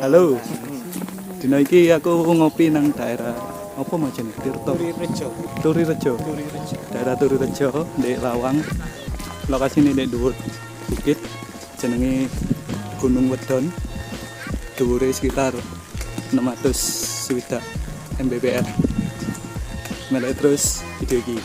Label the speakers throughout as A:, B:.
A: Halo. Dina iki aku ngopi nang daerah apa macam Tirto. Turirejo. Daerah Turirejo di Lawang. Lokasi ini di dhuwur bukit jenenge Gunung Wedon. Dhuwure sekitar 660 mdpl. Melek terus video iki.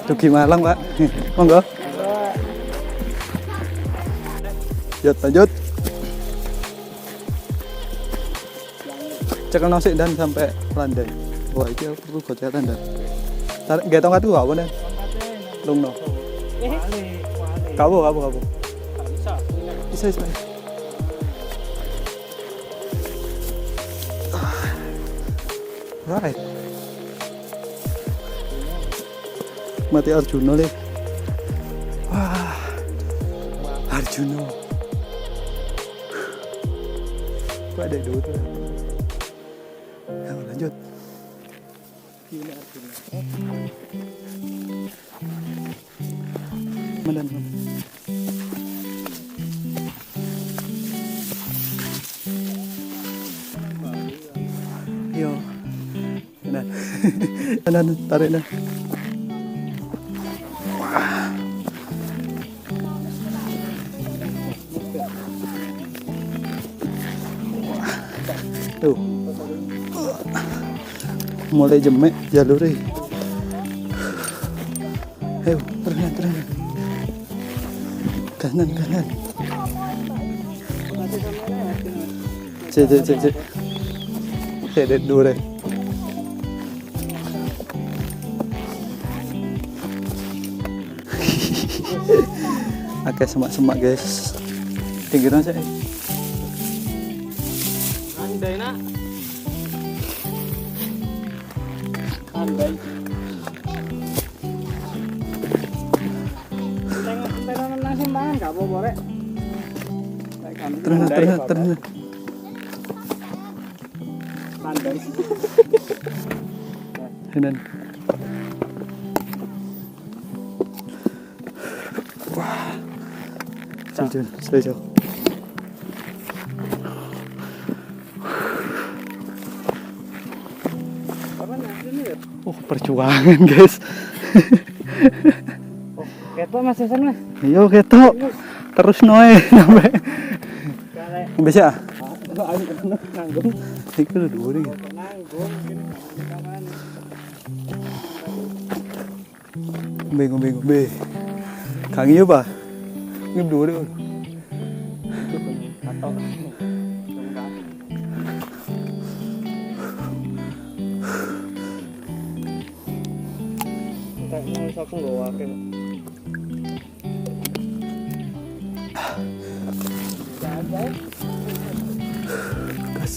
A: Dugi Malang, Pak. Monggo. Lanjut. Cekel nosik dan sampai landai. Wah, iki aku gocetan dan. Tarik nggih tongkat ku apa nih? Lungno. Kamu. Bisa. Right. Mati Arjuna le. Wah. Arjuna. Kok ada dulu tuh. Ayo lanjut. Gila Arjuna. Mana. Yo. Nah. Tarik nah. Tuh. mulai jemek jalurnya. Ayo, terang. Kanan. Cek. Cek dulu deh. Oke, semak-semak guys. Pinggiran saya.
B: Andai nak. Andai. Tengok nasi makan gak apa-apa rek.
A: Terang.
B: Andai.
A: Kanan. Wah. Jauh. Oh, perjuangan guys.
B: Oh, ketok Mas Jason Mas.
A: Iya ketok. Terus noe sampai. Bisa?
B: Nanggung.
A: Iki lho dhuwur iki.
B: Nanggung.
A: Ngombe. Kang iya, Pak. Ini dhuwur iki.
B: Atau aku nggak wakil.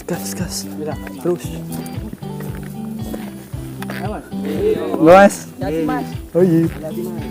A: Gas.
B: Bisa.
A: Terus.
B: Ayo Mas.
A: Mas.
B: Jadi Mas.
A: Oh iya.
B: Jadi Mas.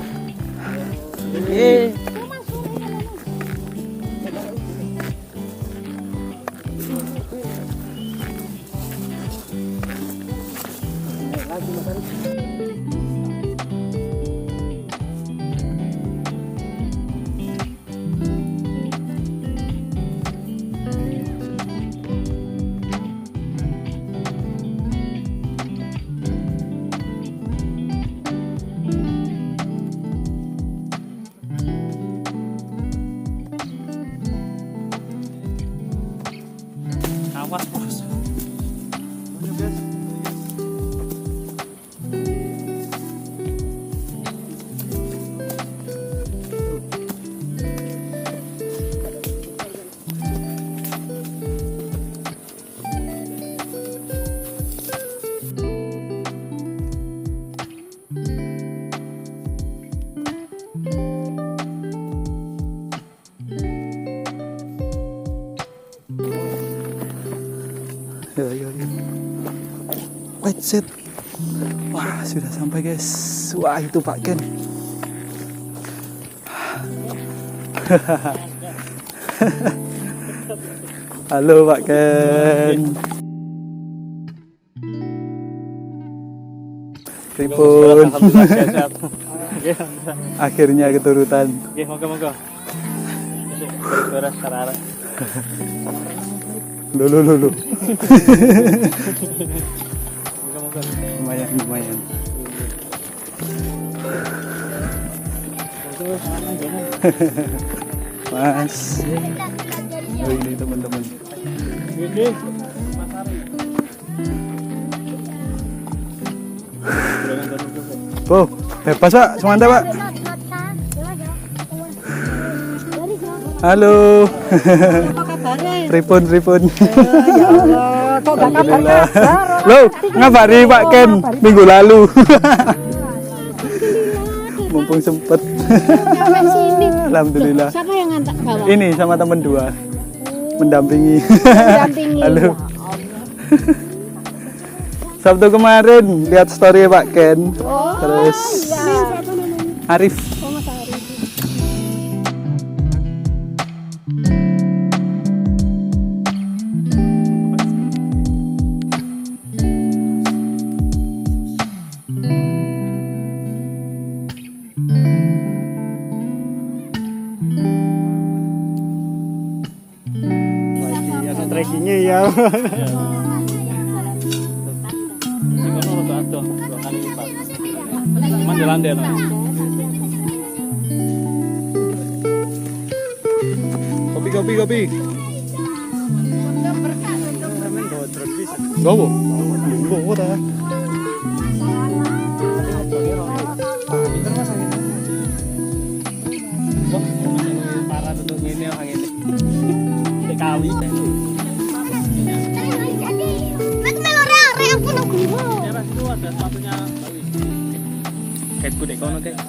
B: Awas bos.
A: Ayo. Wait, set. Wah, sudah sampai guys. Wah, itu Pak Ken. Halo Pak Ken. Pripun. Akhirnya keturutan.
B: Oke, moga-moga. Beres arah.
A: Lu.
B: Moga-moga.
A: Lumayan. Mas. Oh, ini teman-teman.
B: Oke.
A: Oh, bebas Pak, semangat Pak. Halo. Pripun.
C: Ya Allah, kok gak
A: Alhamdulillah. Loh, ngabari Pak Ken minggu lalu. Mumpung sempet. Alhamdulillah.
C: Siapa yang ngantar bawa?
A: Ini sama teman dua. Mendampingi. Halo. Sabtu kemarin lihat story Pak Ken. Terus Arif.
B: Trekkingnya ya. Ini kan udah atuh 2 kali lipat. Manjalan deh.
A: Kopi. Gowo. Gowo ta.
B: ada sepatunya Bali. Kayak gue dek kono kayak.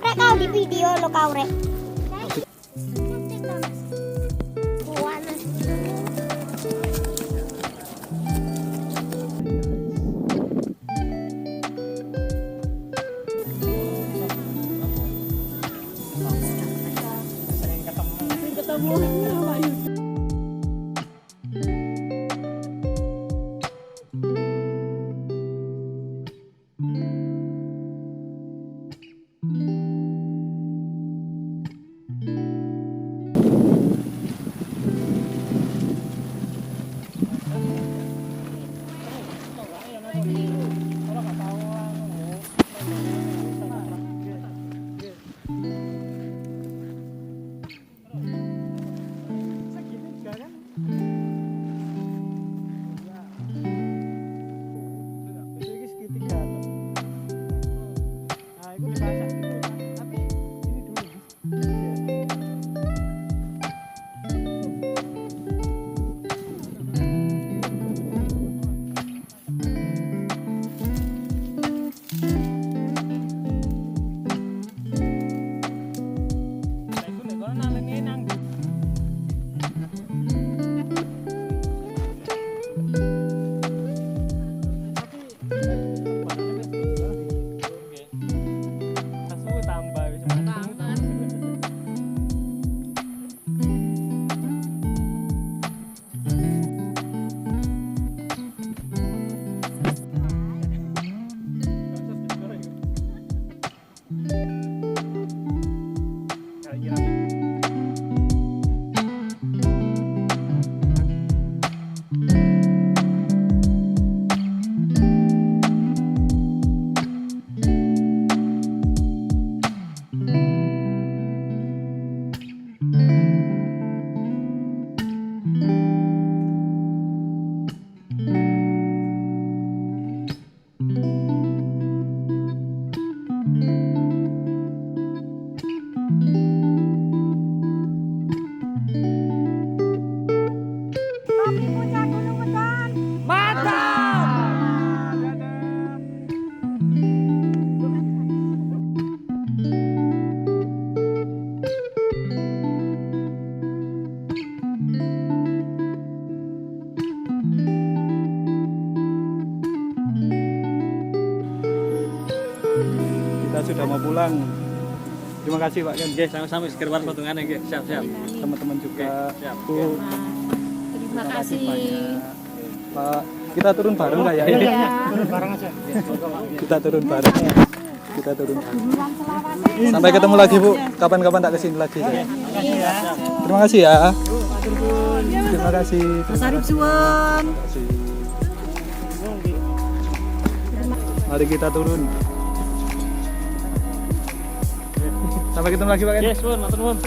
D: Rek kau di video lo kau rek. Kopi Puncak Gunung Wedon.
A: Kita sudah mau pulang. Terima kasih Pak Ken.
B: Oke, sama-sama sekedar potongan ya, siap-siap.
A: Teman-teman juga.
B: Oke, siap.
A: Bu,
C: Terima kasih.
A: banyak. Pak, kita turun bareng nggak ya?
C: Iya.
B: Barang aja.
A: Kita turun bareng. Kita turun bareng. Sampai ketemu lagi Bu. Kapan-kapan tak kesini lagi saya. Terima kasih ya. Terima kasih.
C: Mas Arif Suwon.
A: Terima kasih. Mari kita turun. Sampai ketemu lagi Pak Ken.
B: Yes, Bun, matur nuwun.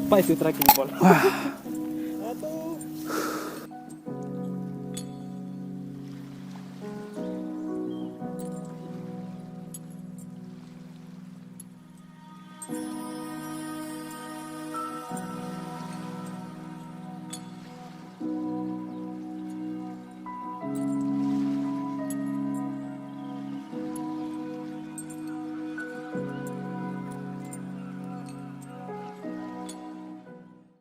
A: Apa itu trekking pol?